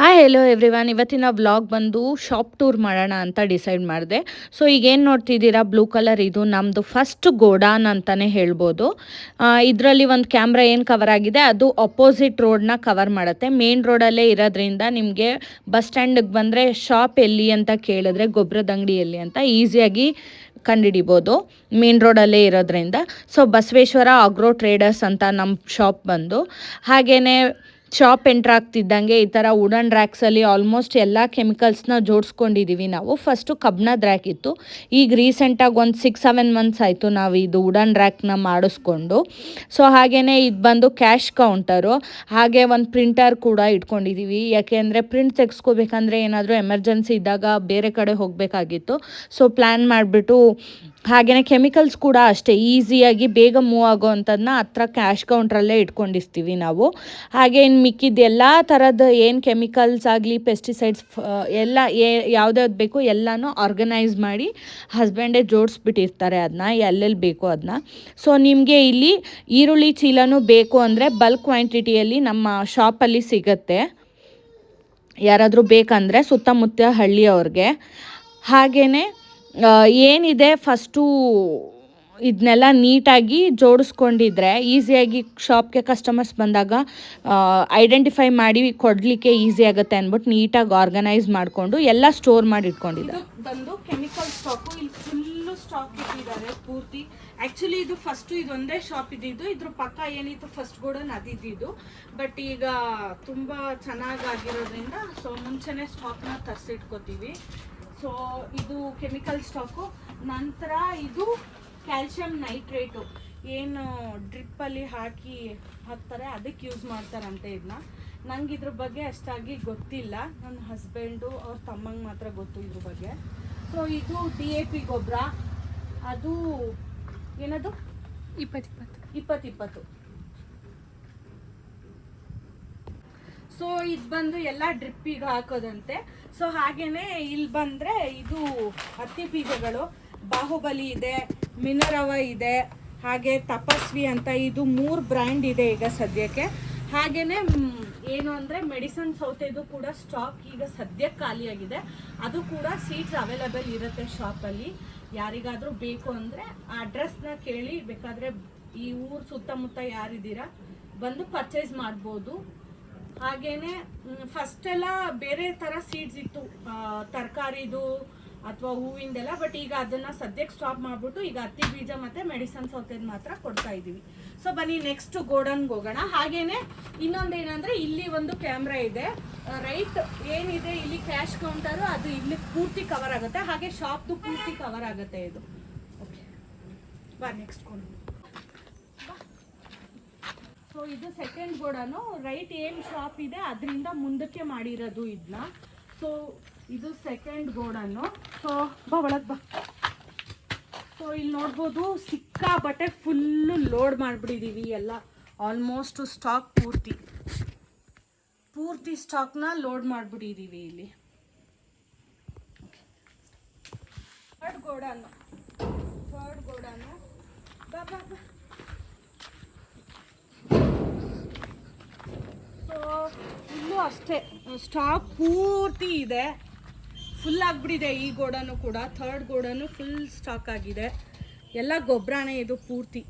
Hi hello everyone. ಇವತ್ತಿನ vlog ಬಂದು shop tour ಮಾಡೋಣ ಅಂತ ಡಿಸೈಡ್ ಮಾಡಿದೆ. ಸೊ ಈಗೇನು ನೋಡ್ತಿದ್ದೀರಾ ಬ್ಲೂ ಕಲರ್, ಇದು ನಮ್ಮದು ಫಸ್ಟ್ ಗೋಡಾನ್ ಅಂತಲೇ ಹೇಳ್ಬೋದು. ಇದರಲ್ಲಿ ಒಂದು ಕ್ಯಾಮ್ರಾ ಏನು ಕವರ್ ಆಗಿದೆ ಅದು ಅಪೋಸಿಟ್ ರೋಡ್ನ ಕವರ್ ಮಾಡುತ್ತೆ. ಮೇನ್ ರೋಡಲ್ಲೇ ಇರೋದ್ರಿಂದ ನಿಮಗೆ ಬಸ್ ಸ್ಟ್ಯಾಂಡಿಗೆ ಬಂದರೆ ಶಾಪ್ ಎಲ್ಲಿ ಅಂತ ಕೇಳಿದ್ರೆ ಗೊಬ್ಬರದ ಅಂಗಡಿ ಎಲ್ಲಿ ಅಂತ ಈಸಿಯಾಗಿ ಕಂಡುಹಿಡಿಬೋದು, ಮೇನ್ ರೋಡಲ್ಲೇ ಇರೋದ್ರಿಂದ. ಸೊ ಬಸವೇಶ್ವರ ಆಗ್ರೋ ಟ್ರೇಡರ್ಸ್ ಅಂತ ನಮ್ಮ ಶಾಪ್ ಬಂದು. ಹಾಗೆಯೇ ಶಾಪ್ ಎಂಟ್ರ್ ಆಗ್ತಿದ್ದಂಗೆ ಈ ಥರ ವುಡನ್ ರ್ಯಾಕ್ಸಲ್ಲಿ ಆಲ್ಮೋಸ್ಟ್ ಎಲ್ಲ ಕೆಮಿಕಲ್ಸ್ನ ಜೋಡಿಸ್ಕೊಂಡಿದ್ದೀವಿ ನಾವು. ಫಸ್ಟು ಕಬ್ಬಿಣದ ರ್ಯಾಕ್ ಇತ್ತು, ಈಗ ರೀಸೆಂಟಾಗಿ ಒಂದು 6-7 ಮಂತ್ಸ್ ಆಯಿತು ನಾವು ಇದು ವುಡನ್ ರ್ಯಾಕ್ನ ಮಾಡಿಸ್ಕೊಂಡು. ಸೊ ಹಾಗೆಯೇ ಇದು ಬಂದು ಕ್ಯಾಶ್ ಕೌಂಟರು, ಹಾಗೆ ಒಂದು ಪ್ರಿಂಟರ್ ಕೂಡ ಇಟ್ಕೊಂಡಿದ್ದೀವಿ. ಯಾಕೆಂದರೆ ಪ್ರಿಂಟ್ ತೆಗೆಸ್ಕೋಬೇಕಂದ್ರೆ ಏನಾದರೂ ಎಮರ್ಜೆನ್ಸಿ ಇದ್ದಾಗ ಬೇರೆ ಕಡೆ ಹೋಗಬೇಕಾಗಿತ್ತು. ಸೊ ಪ್ಲ್ಯಾನ್ ಮಾಡಿಬಿಟ್ಟು, ಹಾಗೆಯೇ ಕೆಮಿಕಲ್ಸ್ ಕೂಡ ಅಷ್ಟೇ ಈಸಿಯಾಗಿ ಬೇಗ ಮೂವ್ ಆಗೋ ಅಂಥದ್ದನ್ನ ಹತ್ರ ಕ್ಯಾಶ್ ಕೌಂಟ್ರಲ್ಲೇ ಇಟ್ಕೊಂಡಿರ್ತೀವಿ ನಾವು. ಹಾಗೆ ಇನ್ನು ಮಿಕ್ಕಿದ್ದು ಎಲ್ಲ ಥರದ ಏನು ಕೆಮಿಕಲ್ಸ್ ಆಗಲಿ ಪೆಸ್ಟಿಸೈಡ್ಸ್ ಎಲ್ಲ ಯಾವುದ್ಯಾವ್ದು ಬೇಕು ಎಲ್ಲನೂ ಆರ್ಗನೈಸ್ ಮಾಡಿ ಹಸ್ಬೆಂಡೇ ಜೋಡಿಸ್ಬಿಟ್ಟಿರ್ತಾರೆ ಅದನ್ನ ಎಲ್ಲೆಲ್ಲಿ ಬೇಕು ಅದನ್ನ. ಸೊ ನಿಮಗೆ ಇಲ್ಲಿ ಈರುಳ್ಳಿ ಚೀಲನೂ ಬೇಕು ಅಂದರೆ ಬಲ್ಕ್ ಕ್ವಾಂಟಿಟಿಯಲ್ಲಿ ನಮ್ಮ ಶಾಪಲ್ಲಿ ಸಿಗುತ್ತೆ, ಯಾರಾದರೂ ಬೇಕಂದರೆ ಸುತ್ತಮುತ್ತ ಹಳ್ಳಿಯವ್ರಿಗೆ. ಹಾಗೆಯೇ ಏನಿದೆ ಫಸ್ಟು ಇದನ್ನೆಲ್ಲ ನೀಟಾಗಿ ಜೋಡಿಸ್ಕೊಂಡಿದ್ರೆ ಈಸಿಯಾಗಿ ಶಾಪ್ಗೆ ಕಸ್ಟಮರ್ಸ್ ಬಂದಾಗ ಐಡೆಂಟಿಫೈ ಮಾಡಿ ಕೊಡಲಿಕ್ಕೆ ಈಸಿ ಆಗುತ್ತೆ ಅಂದ್ಬಿಟ್ಟು ನೀಟಾಗಿ ಆರ್ಗನೈಸ್ ಮಾಡಿಕೊಂಡು ಎಲ್ಲ ಸ್ಟೋರ್ ಮಾಡಿ ಇಟ್ಕೊಂಡಿದ್ದಾರೆ. ಬಂದು ಕೆಮಿಕಲ್ ಸ್ಟಾಕು ಇಲ್ಲಿ ಫುಲ್ಲು ಸ್ಟಾಕ್ ಇಟ್ಟಿದ್ದಾರೆ ಪೂರ್ತಿ. ಆ್ಯಕ್ಚುಲಿ ಇದು ಫಸ್ಟು ಇದೊಂದೇ ಶಾಪ್ ಇದ್ದಿದ್ದು, ಇದ್ರ ಪಕ್ಕ ಏನಿತ್ತು ಫಸ್ಟ್ ಗೋಡನ್ ಅದಿದ್ದು. ಬಟ್ ಈಗ ತುಂಬ ಚೆನ್ನಾಗಾಗಿರೋದ್ರಿಂದ ಸೊ ಮುಂಚೆನೇ ಸ್ಟಾಕ್ನ ತರಿಸಿಟ್ಕೋತೀವಿ. ಸೊ ಇದು ಕೆಮಿಕಲ್ ಸ್ಟಾಕು. ನಂತರ ಇದು ಕ್ಯಾಲ್ಶಿಯಂ ನೈಟ್ರೇಟು, ಏನು ಡ್ರಿಪ್ಪಲ್ಲಿ ಹಾಕ್ತಾರೆ ಅದಕ್ಕೆ ಯೂಸ್ ಮಾಡ್ತಾರಂತೆ ಇದನ್ನ. ನಂಗೆ ಇದ್ರ ಬಗ್ಗೆ ಅಷ್ಟಾಗಿ ಗೊತ್ತಿಲ್ಲ, ನನ್ನ ಹಸ್ಬೆಂಡು ಅವ್ರ ತಮ್ಮಂಗೆ ಮಾತ್ರ ಗೊತ್ತು ಇದ್ರ ಬಗ್ಗೆ. ಸೊ ಇದು DAP ಗೊಬ್ಬರ, ಅದು ಏನದು 20-20. ಸೊ ಇದು ಬಂದು ಎಲ್ಲ ಡ್ರಿಪ್ಪಿಗೆ ಹಾಕೋದಂತೆ. ಸೊ ಹಾಗೇನೆ ಇಲ್ಲಿ ಬಂದರೆ ಇದು ಹತ್ತಿ ಬೀಜಗಳು, ಬಾಹುಬಲಿ ಇದೆ, ಮಿನರವ ಇದೆ, ಹಾಗೆ ತಪಸ್ವಿ ಅಂತ ಇದು 3 ಬ್ರ್ಯಾಂಡ್ ಇದೆ ಈಗ ಸದ್ಯಕ್ಕೆ. ಹಾಗೆಯೇ ಏನು ಅಂದರೆ ಮೆಡಿಸನ್ ಸೌತೆದು ಕೂಡ ಸ್ಟಾಕ್ ಈಗ ಸದ್ಯಕ್ಕೆ ಖಾಲಿಯಾಗಿದೆ. ಅದು ಕೂಡ ಸೀಡ್ಸ್ ಅವೈಲೇಬಲ್ ಇರುತ್ತೆ ಶಾಪಲ್ಲಿ. ಯಾರಿಗಾದರೂ ಬೇಕು ಅಂದರೆ ಅಡ್ರೆಸ್ನ ಕೇಳಿ ಬೇಕಾದರೆ ಈ ಊರು ಸುತ್ತಮುತ್ತ ಯಾರಿದ್ದೀರಾ ಬಂದು ಪರ್ಚೇಸ್ ಮಾಡ್ಬೋದು. ಹಾಗೇನೆ ಫಸ್ಟೆಲ್ಲ ಬೇರೆ ಥರ ಸೀಡ್ಸ್ ಇತ್ತು, ತರಕಾರಿದು ಅಥವಾ ಹೂವಿಂದೆಲ್ಲ. ಬಟ್ ಈಗ ಅದನ್ನು ಸದ್ಯಕ್ಕೆ ಸ್ಟಾಪ್ ಮಾಡಿಬಿಟ್ಟು ಈಗ ಹತ್ತಿ ಬೀಜ ಮತ್ತು ಮೆಡಿಸನ್ ಸೌತೆದು ಮಾತ್ರ ಕೊಡ್ತಾ ಇದ್ದೀವಿ. ಸೊ ಬನ್ನಿ ನೆಕ್ಸ್ಟ್ ಗೋಡನ್ಗೆ ಹೋಗೋಣ. ಹಾಗೇನೆ ಇನ್ನೊಂದೇನೆಂದರೆ ಇಲ್ಲಿ ಒಂದು ಕ್ಯಾಮ್ರಾ ಇದೆ, ರೈಟ್ ಏನಿದೆ ಇಲ್ಲಿ ಕ್ಯಾಶ್ ಕೌಂಟರು ಅದು ಇಲ್ಲಿ ಪೂರ್ತಿ ಕವರ್ ಆಗುತ್ತೆ, ಹಾಗೆ ಶಾಪ್ದು ಪೂರ್ತಿ ಕವರ್ ಆಗುತ್ತೆ ಇದು. ಓಕೆ ಬಾ ನೆಕ್ಸ್ಟ್ ಗೋಡನ್. ಸೊ ಇದು ಸೆಕೆಂಡ್ ಗೋಡನು, ರೈಟ್ ಏನು ಶಾಪ್ ಇದೆ ಅದರಿಂದ ಮುಂದಕ್ಕೆ ಮಾಡಿರೋದು ಇದನ್ನ. ಸೊ ಇದು ಸೆಕೆಂಡ್ ಗೋಡನ್ನು. ಸೊ ಬಾ ಒಳಗೆ ಬಾ. ಸೊ ಇಲ್ಲಿ ನೋಡ್ಬೋದು ಸಿಕ್ಕಾಬಟ್ಟೆ ಫುಲ್ಲು ಲೋಡ್ ಮಾಡಿಬಿಟ್ಟಿದ್ದೀವಿ ಎಲ್ಲ, ಆಲ್ಮೋಸ್ಟ್ ಸ್ಟಾಕ್ ಪೂರ್ತಿ ಸ್ಟಾಕ್ನ ಲೋಡ್ ಮಾಡಿಬಿಟ್ಟಿದ್ದೀವಿ ಇಲ್ಲಿ. ಥರ್ಡ್ ಗೋಡನ್ನು ಬಾ ಬಾ ಬಾ. ಸೊ ಇಲ್ಲೂ ಅಷ್ಟೇ ಸ್ಟಾಕ್ ಪೂರ್ತಿ ಇದೆ, ಫುಲ್ ಆಗಿಬಿಟ್ಟಿದೆ ಈ ಗೋಡನು ಕೂಡ. ಥರ್ಡ್ ಗೋಡನು ಫುಲ್ ಸ್ಟಾಕ್ ಆಗಿದೆ, ಎಲ್ಲ ಗೊಬ್ಬರನೇ ಇದು ಪೂರ್ತಿ.